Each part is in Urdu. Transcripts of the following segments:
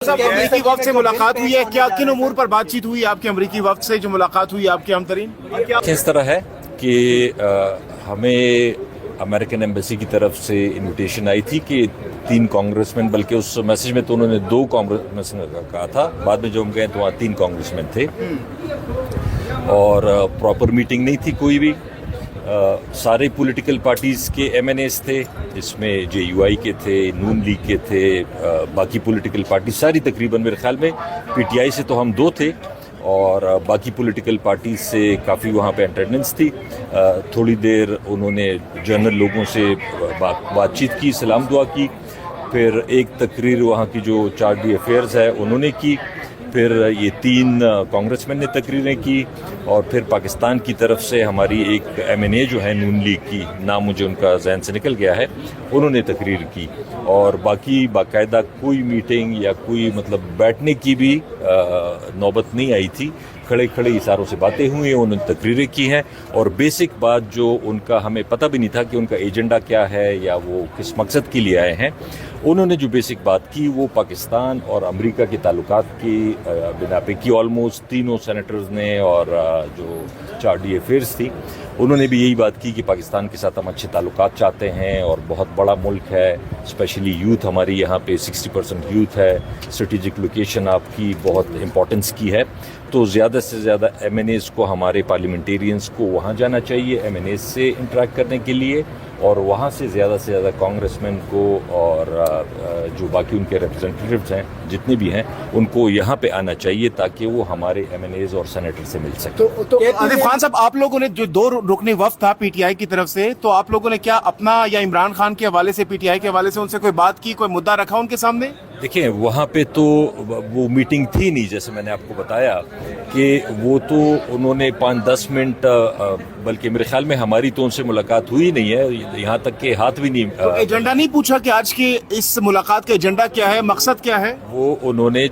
صاحب امریکی وفد سے ملاقات ہوئی ہے کیا؟ کن امور پر بات چیت ہوئی آپ کے امریکی وفد سے جو ملاقات ہوئی آپ کے ہم ترین؟ اس طرح ہے کہ ہمیں امریکن ایمبیسی کی طرف سے انویٹیشن آئی تھی کہ 3 کانگریس مین، بلکہ اس میسج میں تو انہوں نے 2 کانگریس مین کہا تھا، بعد میں جو ہم گئے تو وہاں 3 کانگریس مین تھے اور پراپر میٹنگ نہیں تھی کوئی بھی۔ سارے پولیٹیکل پارٹیز کے ایم این ایز تھے، اس میں جے یو آئی کے تھے، نون لیگ کے تھے، باقی پولیٹیکل پارٹیز ساری تقریباً میرے خیال میں پی ٹی آئی سے تو ہم 2 تھے اور باقی پولیٹیکل پارٹیز سے کافی وہاں پہ اٹینڈنس تھی۔ تھوڑی دیر انہوں نے جنرل لوگوں سے بات چیت کی، سلام دعا کی، پھر ایک تقریر وہاں کی جو چارج دی افیئرز ہے انہوں نے کی، پھر یہ 3 کانگریس مین نے تقریریں کی، اور پھر پاکستان کی طرف سے ہماری ایک ایم این اے جو ہے نون لیگ کی، نام مجھے ان کا ذہن سے نکل گیا ہے، انہوں نے تقریر کی، اور باقی باقاعدہ کوئی میٹنگ یا کوئی مطلب بیٹھنے کی بھی نوبت نہیں آئی تھی۔ کھڑے کھڑے اشاروں سے باتیں ہوئی ہیں، انہوں نے تقریریں کی ہیں، اور بیسک بات جو ان کا ہمیں پتہ بھی نہیں تھا کہ ان کا ایجنڈا کیا ہے یا وہ کس مقصد کے لیے آئے ہیں، انہوں نے جو بیسک بات کی وہ پاکستان اور امریکہ کے تعلقات کی بنا پہ کی۔ آلموسٹ تینوں سینیٹرز نے اور جو چار ڈی افیئرز تھی انہوں نے بھی یہی بات کی کہ پاکستان کے ساتھ ہم اچھے تعلقات چاہتے ہیں، اور بہت بڑا ملک ہے، اسپیشلی یوتھ ہماری یہاں پہ 60% یوتھ ہے، اسٹریٹجک لوکیشن آپ کی بہت امپورٹنس کی ہے، تو زیادہ سے زیادہ ایم این ایز کو، ہمارے پارلیمنٹیرینز کو وہاں جانا چاہیے ایم این ایز سے انٹریکٹ کرنے کے لیے، اور وہاں سے زیادہ کانگریس مین کو اور جو باقی ان کے ریپرزنٹیٹیوز ہیں جتنے بھی ہیں ان کو یہاں پہ آنا چاہیے تاکہ وہ ہمارے ایم این ایز اور سینیٹر سے مل سکیں۔ تو آصف خان صاحب، آپ لوگوں نے جو 2 رکنی وفد تھا پی ٹی آئی کی طرف سے، تو آپ لوگوں نے کیا اپنا یا عمران خان کے حوالے سے، پی ٹی آئی کے حوالے سے ان سے کوئی بات کی، کوئی مدعا رکھا ان کے سامنے؟ دیکھیں وہاں پہ تو وہ میٹنگ تھی نہیں، جیسے میں نے آپ کو بتایا کہ وہ تو انہوں نے 5-10 منٹ، بلکہ میرے خیال میں ہماری تو ان سے ملاقات ہوئی نہیں ہے، یہاں تک کہ ہاتھ بھی نہیں۔ تو ایجنڈا نہیں پوچھا کہ آج کی اس ملاقات کا ایجنڈا کیا ہے، مقصد کیا ہے؟ وہ انہوں نے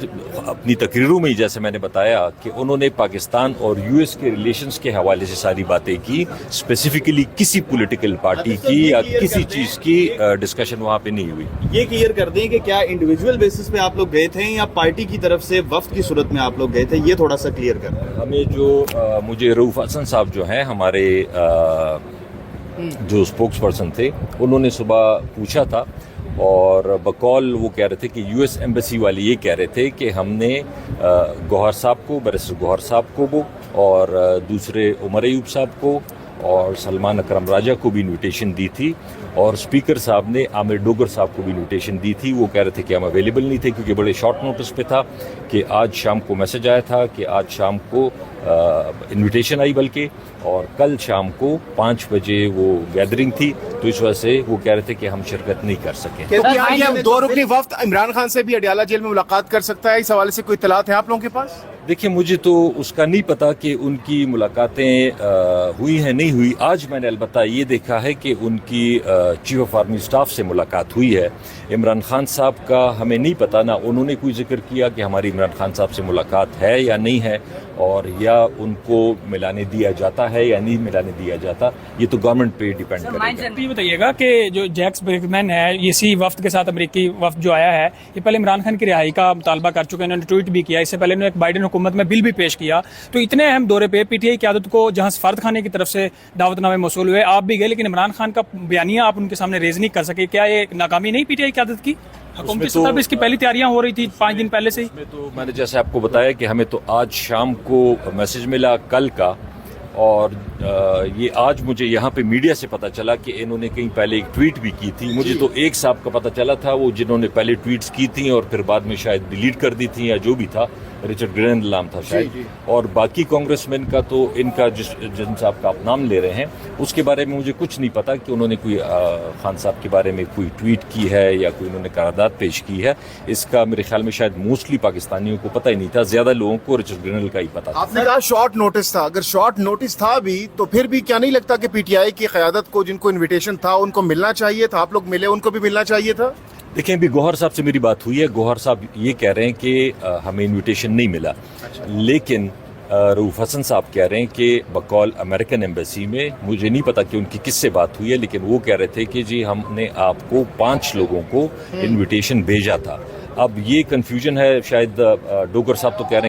اپنی تقریروں میں ہی، جیسے میں نے بتایا کہ انہوں نے پاکستان اور یو ایس کے ریلیشنز کے حوالے سے ساری باتیں کی، اسپیسیفکلی کسی پولیٹیکل پارٹی کی یا کسی چیز کی ڈسکشن وہاں پہ نہیں ہوئی۔ یہ کلیئر کر دیں کہ کیا انڈیویجول بیسس پہ آپ لوگ گئے تھے یا پارٹی کی طرف سے وفد کی صورت میں آپ لوگ گئے تھے، یہ تھوڑا سا کلیئر کر دیں۔ ہمیں جو مجھے رؤوف حسن صاحب جو ہیں ہمارے جو اسپوکس پرسن تھے، انہوں نے صبح پوچھا تھا، اور بقول وہ کہہ رہے تھے کہ یو ایس ایمبیسی والے یہ کہہ رہے تھے کہ ہم نے گوہر صاحب کو، بیرسٹر گوہر صاحب کو وہ، اور دوسرے عمر ایوب صاحب کو اور سلمان اکرم راجہ کو بھی انویٹیشن دی تھی، اور اسپیکر صاحب نے عامر ڈوگر صاحب کو بھی انویٹیشن دی تھی۔ وہ کہہ رہے تھے کہ ہم اویلیبل نہیں تھے کیونکہ بڑے شارٹ نوٹس پہ تھا، کہ آج شام کو میسج آیا تھا کہ آج شام کو انویٹیشن آئی، بلکہ اور کل شام کو 5 بجے وہ گیدرنگ تھی، تو اس وجہ سے وہ کہہ رہے تھے کہ ہم شرکت نہیں کر سکیں۔ تو کیا یہ 2 رکنی وفد عمران خان سے بھی اڈیالہ جیل میں ملاقات کر سکتا ہے؟ اس حوالے سے کوئی اطلاعات ہیں آپ لوگوں کے پاس؟ دیکھیں مجھے تو اس کا نہیں پتا کہ ان کی ملاقاتیں ہوئی ہیں نہیں ہوئی۔ آج میں نے البتہ یہ دیکھا ہے کہ ان کی چیف آف آرمی اسٹاف سے ملاقات ہوئی ہے۔ عمران خان صاحب کا ہمیں نہیں پتا، نہ انہوں نے کوئی ذکر کیا کہ ہماری عمران خان صاحب سے ملاقات ہے یا نہیں ہے، اور یا ان کو ملانے دیا جاتا ہے یا نہیں ملانے دیا جاتا، یہ تو گورنمنٹ پہ ڈیپینڈ کرے گا۔ یہ بتائیے گا کہ جو جیکس برگمین ہے، اسی وفد کے ساتھ امریکی وفد جو آیا ہے، یہ پہلے عمران خان کی رہائی کا مطالبہ کر چکے ہیں، انہوں نے ٹویٹ بھی کیا، اس سے پہلے انہوں نے ایک بائیڈن حکومت میں بل بھی پیش کیا، تو اتنے اہم دورے پہ پی ٹی آئی قیادت کو جہاں سفارت خانے کی طرف سے دعوت نامے موصول ہوئے، آپ بھی گئے، لیکن عمران خان کا بیانیہ آپ ان کے سامنے ریز نہیں کر سکے، کیا یہ ناکامی نہیں پی ٹی آئی قیادت کی؟ حکومتی سطح پہ اس کی پہلی تیاریاں ہو رہی تھی 5 دن پہلے سے ہی۔ تو میں نے جیسے آپ کو بتایا کہ ہمیں تو آج شام کو میسج ملا کل کا، اور یہ آج مجھے یہاں پہ میڈیا سے پتا چلا کہ انہوں نے کہیں پہلے ایک ٹویٹ بھی کی تھی۔ مجھے تو ایک صاحب کا پتا چلا تھا، وہ جنہوں نے پہلے ٹویٹس کی تھیں اور پھر بعد میں شاید ڈیلیٹ کر دی تھیں یا جو بھی تھا، رچرڈ گرین نام تھا شاید، اور باقی کانگریس مین کا تو ان کا جن صاحب کا آپ نام لے رہے ہیں اس کے بارے میں مجھے کچھ نہیں پتا کہ انہوں نے کوئی خان صاحب کے بارے میں کوئی ٹویٹ کی ہے یا کوئی انہوں نے قرارداد پیش کی ہے۔ اس کا میرے خیال میں شاید موسٹلی پاکستانیوں کو پتہ ہی نہیں تھا، زیادہ لوگوں کو رچرڈ گرین کا ہی پتا تھا۔ آپ نے کہا شارٹ نوٹس تھا، اگر شارٹ نوٹس تھا بھی تو پھر بھی کیا نہیں لگتا کہ پی ٹی آئی کی قیادت کو، جن کو انویٹیشن تھا، ان کو ملنا چاہیے تھا؟ آپ لوگ ملے، ان کو بھی ملنا چاہیے تھا؟ دیکھیں ابھی گوہر صاحب سے میری بات ہوئی ہے، گوہر صاحب یہ کہہ رہے ہیں کہ ہمیں انویٹیشن نہیں ملا، لیکن رؤوف حسن صاحب کہہ رہے ہیں کہ بقول امریکن ایمبیسی میں، مجھے نہیں پتا کہ ان کی کس سے بات ہوئی ہے، لیکن وہ کہہ رہے تھے کہ جی ہم نے آپ کو 5 لوگوں کو انویٹیشن بھیجا تھا۔ اب یہ کنفیوژن ہے, شاید ڈوگر صاحب تو کہہ رہے ہیں